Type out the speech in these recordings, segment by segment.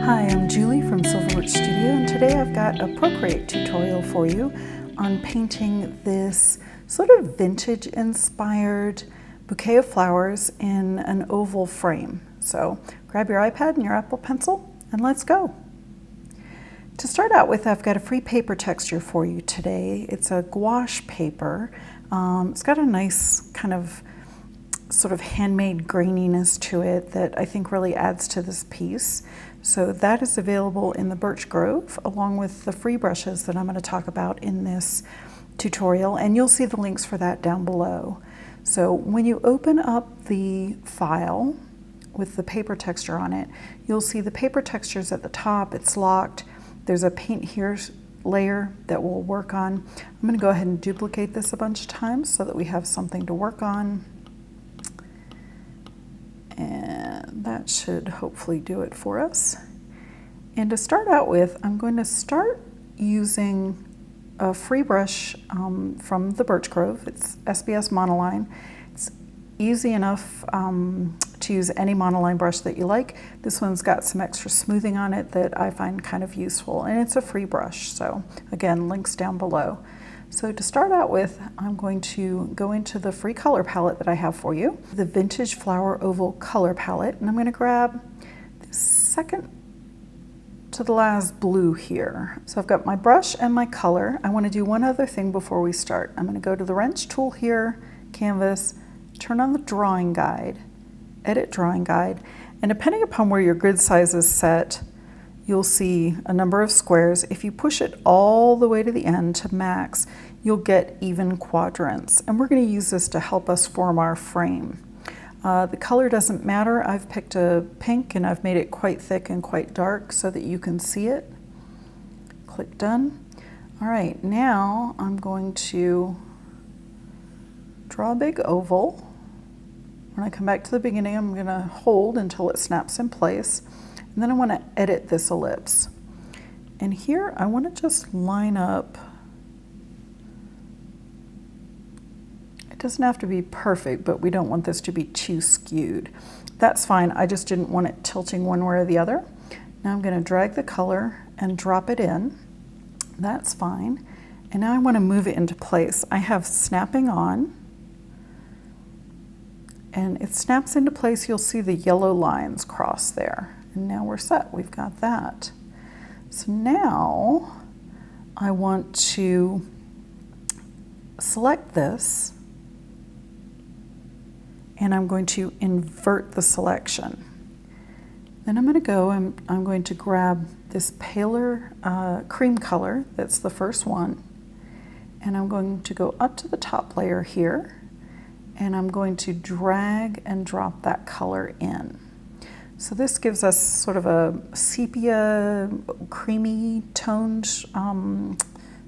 Hi, I'm Julie from Silverwood Studio, and today I've got a Procreate tutorial for you on painting this sort of vintage inspired bouquet of flowers in an oval frame. So grab your iPad and your Apple Pencil and let's go. To start out with, I've got a free paper texture for you today. It's a gouache paper. It's got a nice kind of sort of handmade graininess to it that I think really adds to this piece. So that is available in the Birch Grove along with the free brushes that I'm going to talk about in this tutorial, and you'll see the links for that down below. So when you open up the file with the paper texture on it, you'll see the paper texture's at the top, it's locked. There's a paint here layer that we'll work on. I'm going to go ahead and duplicate this a bunch of times so that we have something to work on. And that should hopefully do it for us. And to start out with, I'm going to start using a free brush from the Birch Grove. It's SBS Monoline. It's easy enough to use any monoline brush that you like. This one's got some extra smoothing on it that I find kind of useful, and it's a free brush. So again, links down below. So to start out with, I'm going to go into the free color palette that I have for you, the Vintage Flower Oval Color Palette, and I'm going to grab the second to the last blue here. So I've got my brush and my color. I want to do one other thing before we start. I'm going to go to the wrench tool here, canvas, turn on the drawing guide, edit drawing guide, and depending upon where your grid size is set, you'll see a number of squares. If you push it all the way to the end to max, you'll get even quadrants. And we're going to use this to help us form our frame. The color doesn't matter. I've picked a pink and I've made it quite thick and quite dark so that you can see it. Click done. All right, now I'm going to draw a big oval. When I come back to the beginning, I'm going to hold until it snaps in place. And then I want to edit this ellipse. And here I want to just line up. It doesn't have to be perfect, but we don't want this to be too skewed. That's fine. I just didn't want it tilting one way or the other. Now I'm going to drag the color and drop it in. That's fine. And now I want to move it into place. I have snapping on. And it snaps into place. You'll see the yellow lines cross there. And now we're set. We've got that. So now I want to select this, and I'm going to invert the selection. Then I'm going to go and I'm going to grab this paler cream color, that's the first one, and I'm going to go up to the top layer here, and I'm going to drag and drop that color in. So this gives us sort of a sepia, creamy toned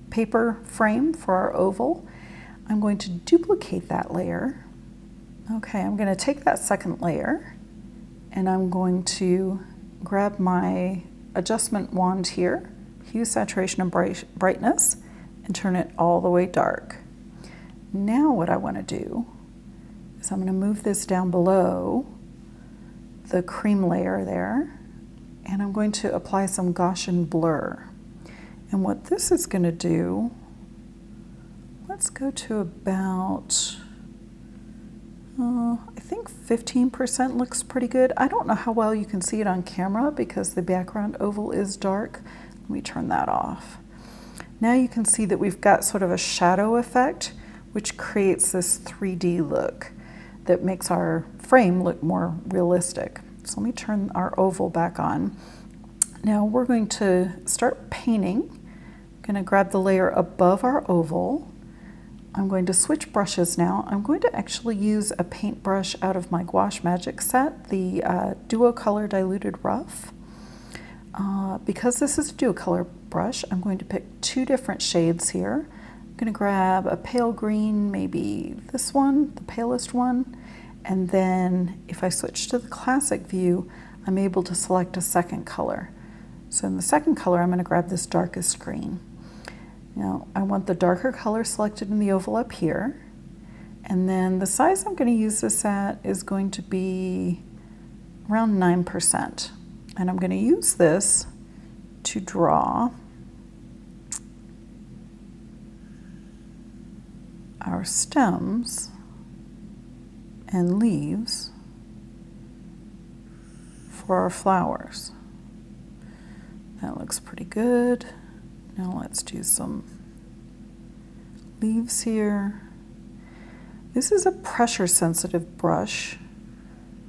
paper frame for our oval. I'm going to duplicate that layer. Okay, I'm going to take that second layer and I'm going to grab my adjustment wand here, hue, saturation, and brightness, and turn it all the way dark. Now what I want to do is I'm going to move this down below the cream layer there, and I'm going to apply some Gaussian blur. And what this is going to do, let's go to about, I think 15% looks pretty good. I don't know how well you can see it on camera because the background oval is dark. Let me turn that off. Now you can see that we've got sort of a shadow effect, which creates this 3D look that makes our frame look more realistic. So let me turn our oval back on. Now we're going to start painting. I'm going to grab the layer above our oval. I'm going to switch brushes now. I'm going to actually use a paintbrush out of my Gouache Magic set, the Duo Color Diluted Rough. Because this is a duo color brush, I'm going to pick two different shades here. I'm going to grab a pale green, maybe this one, the palest one, and then if I switch to the classic view, I'm able to select a second color. So in the second color, I'm going to grab this darkest green. Now I want the darker color selected in the oval up here, and then the size I'm going to use this at is going to be around 9%. And I'm going to use this to draw our stems and leaves for our flowers. That looks pretty good. Now let's do some leaves here. This is a pressure sensitive brush,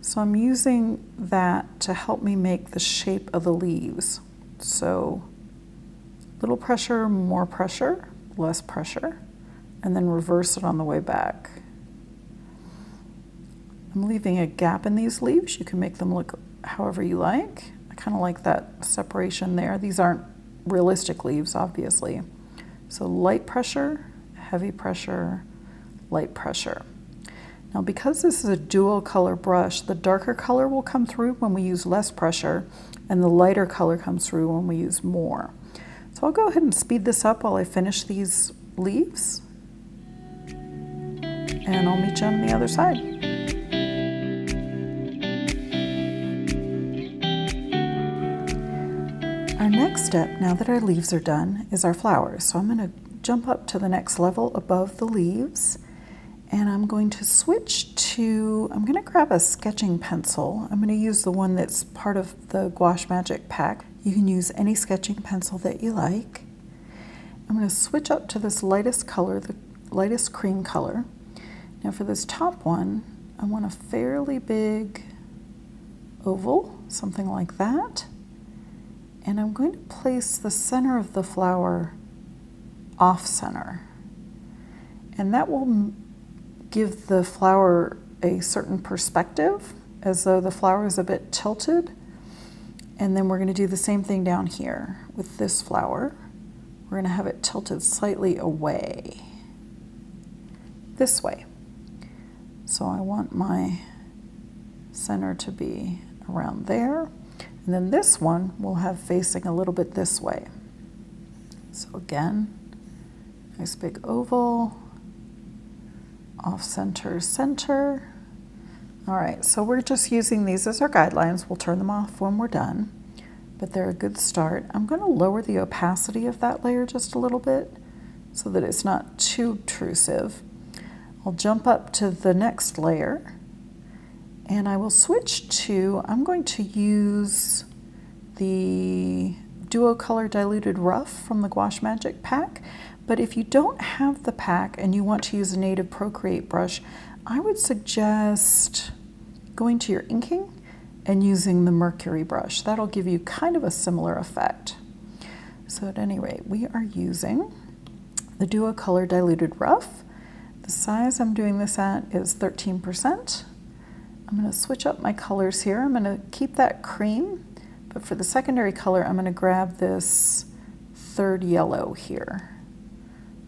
so I'm using that to help me make the shape of the leaves. So little pressure, more pressure, less pressure, and then reverse it on the way back. I'm leaving a gap in these leaves. You can make them look however you like. I kind of like that separation there. These aren't realistic leaves, obviously. So light pressure, heavy pressure, light pressure. Now because this is a dual color brush, the darker color will come through when we use less pressure, and the lighter color comes through when we use more. So I'll go ahead and speed this up while I finish these leaves, and I'll meet you on the other side. Our next step, now that our leaves are done, is our flowers. So I'm going to jump up to the next level above the leaves, and I'm going to switch to, I'm going to grab a sketching pencil. I'm going to use the one that's part of the Gouache Magic pack. You can use any sketching pencil that you like. I'm going to switch up to this lightest color, the lightest cream color. Now for this top one, I want a fairly big oval, something like that. And I'm going to place the center of the flower off center. And that will give the flower a certain perspective, as though the flower is a bit tilted. And then we're going to do the same thing down here with this flower. We're going to have it tilted slightly away, this way. So I want my center to be around there. And then this one we'll have facing a little bit this way. So again, nice big oval, off center, center. All right, so we're just using these as our guidelines. We'll turn them off when we're done, but they're a good start. I'm going to lower the opacity of that layer just a little bit so that it's not too obtrusive. I'll jump up to the next layer, and I will switch to, I'm going to use the Duo Color Diluted Rough from the Gouache Magic pack. But if you don't have the pack and you want to use a native Procreate brush, I would suggest going to your inking and using the Mercury brush. That'll give you kind of a similar effect. So at any rate, we are using the Duo Color Diluted Rough. The size I'm doing this at is 13%. I'm going to switch up my colors here. I'm going to keep that cream, but for the secondary color, I'm going to grab this third yellow here.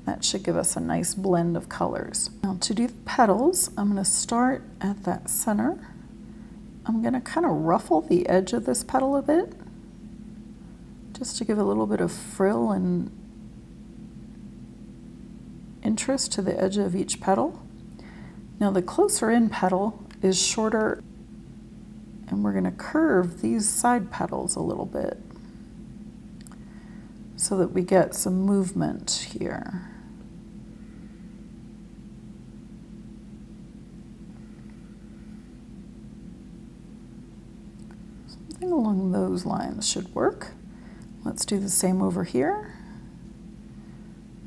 That should give us a nice blend of colors. Now to do the petals, I'm going to start at that center. I'm going to kind of ruffle the edge of this petal a bit, just to give a little bit of frill and interest to the edge of each petal. Now the closer in petal is shorter, and we're going to curve these side petals a little bit so that we get some movement here. Something along those lines should work. Let's do the same over here.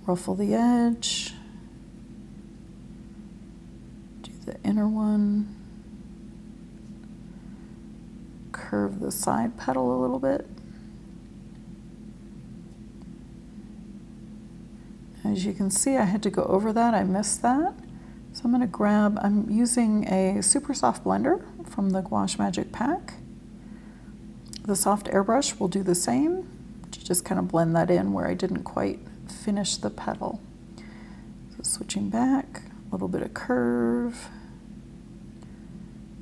Ruffle the edge, do the inner one, curve the side petal a little bit. As you can see, I had to go over that, I missed that. So I'm going to grab, I'm using a super soft blender from the Gouache Magic pack. The soft airbrush will do the same, to just kind of blend that in where I didn't quite finish the petal. So switching back, a little bit of curve,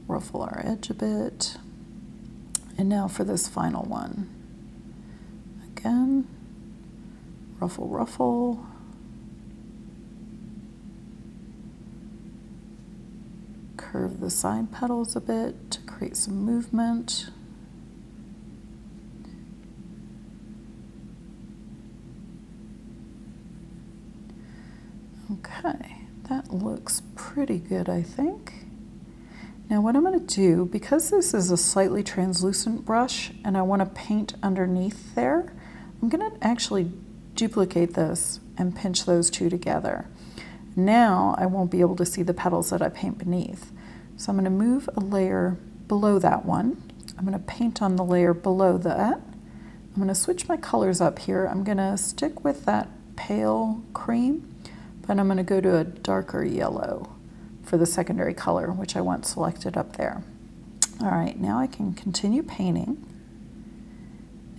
ruffle our edge a bit. And now for this final one. Again, ruffle, ruffle. Curve the side petals a bit to create some movement. Okay, that looks pretty good, I think. Now what I'm going to do, because this is a slightly translucent brush and I want to paint underneath there, I'm going to actually duplicate this and pinch those two together. Now I won't be able to see the petals that I paint beneath. So I'm going to move a layer below that one. I'm going to paint on the layer below that. I'm going to switch my colors up here. I'm going to stick with that pale cream, but I'm going to go to a darker yellow for the secondary color, which I want selected up there. All right, now I can continue painting.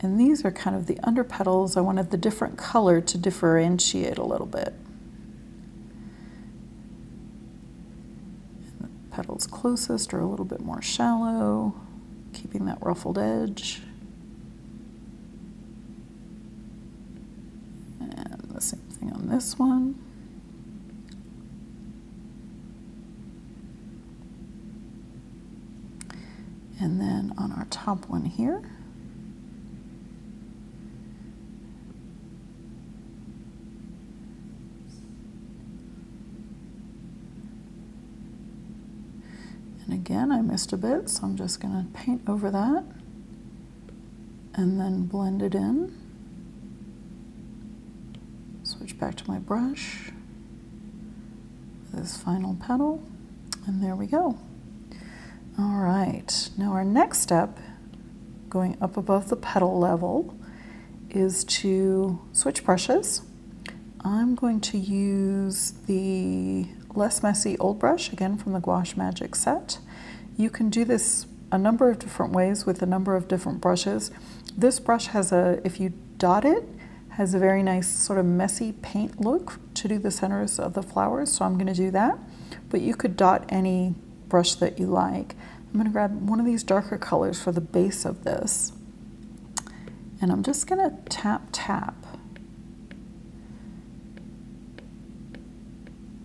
And these are kind of the under petals. I wanted the different color to differentiate a little bit. And the petals closest are a little bit more shallow, keeping that ruffled edge. And the same thing on this one. And then on our top one here, and again I missed a bit, so I'm just going to paint over that and then blend it in. Switch back to my brush, this final petal, and there we go. All right, now our next step, going up above the petal level, is to switch brushes. I'm going to use the Less Messy Old Brush, again from the Gouache Magic set. You can do this a number of different ways with a number of different brushes. This brush has a, if you dot it, has a very nice sort of messy paint look to do the centers of the flowers, so I'm going to do that. But you could dot any brush that you like. I'm going to grab one of these darker colors for the base of this, and I'm just going to tap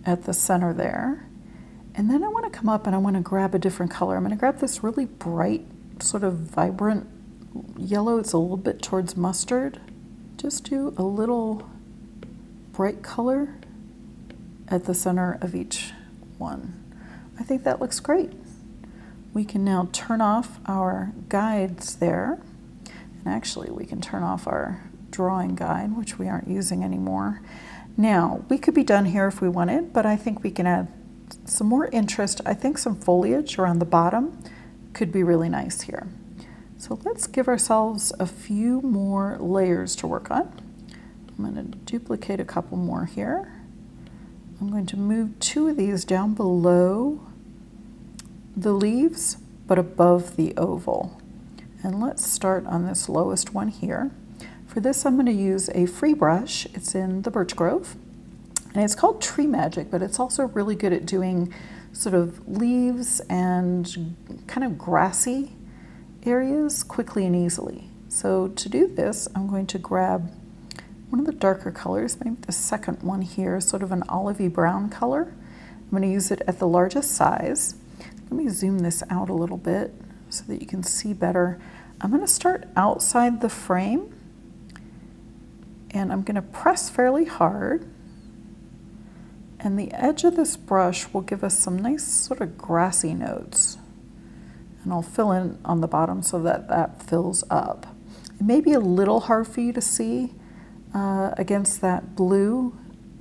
at the center there, and then I want to come up and I want to grab a different color. I'm going to grab this really bright, sort of vibrant yellow. It's a little bit towards mustard. Just do a little bright color at the center of each one. I think that looks great. We can now turn off our guides there. And actually we can turn off our drawing guide, which we aren't using anymore. Now, we could be done here if we wanted, but I think we can add some more interest. I think some foliage around the bottom could be really nice here. So let's give ourselves a few more layers to work on. I'm going to duplicate a couple more here. I'm going to move two of these down below the leaves, but above the oval. And let's start on this lowest one here. For this, I'm going to use a free brush. It's in the Birch Grove, and it's called Tree Magic, but it's also really good at doing sort of leaves and kind of grassy areas quickly and easily. So to do this, I'm going to grab one of the darker colors, maybe the second one here, sort of an olivey brown color. I'm going to use it at the largest size. Let me zoom this out a little bit so that you can see better. I'm going to start outside the frame, and I'm going to press fairly hard, and the edge of this brush will give us some nice sort of grassy notes. And I'll fill in on the bottom so that that fills up. It may be a little hard for you to see against that blue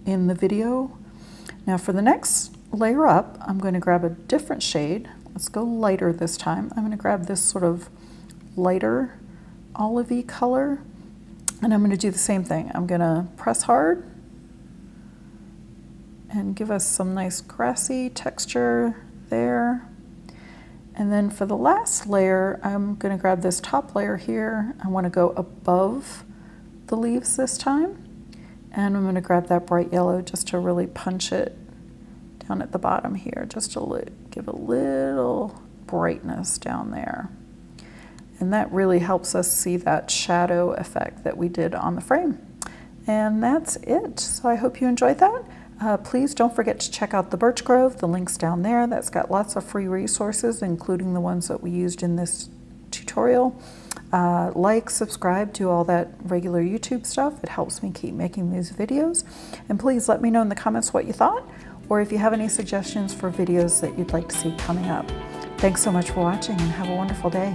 in the video. Now for the next layer up, I'm going to grab a different shade. Let's go lighter this time. I'm going to grab this sort of lighter olivey color, and I'm going to do the same thing. I'm going to press hard and give us some nice grassy texture there. And then for the last layer, I'm going to grab this top layer here. I want to go above the leaves this time. And I'm going to grab that bright yellow just to really punch it down at the bottom here, just to give a little brightness down there. And that really helps us see that shadow effect that we did on the frame. And that's it. So I hope you enjoyed that. Please don't forget to check out the Birch Grove. The link's down there. That's got lots of free resources, including the ones that we used in this tutorial. Like, subscribe, do all that regular YouTube stuff. It helps me keep making these videos. And please let me know in the comments what you thought, or if you have any suggestions for videos that you'd like to see coming up. Thanks so much for watching, and have a wonderful day.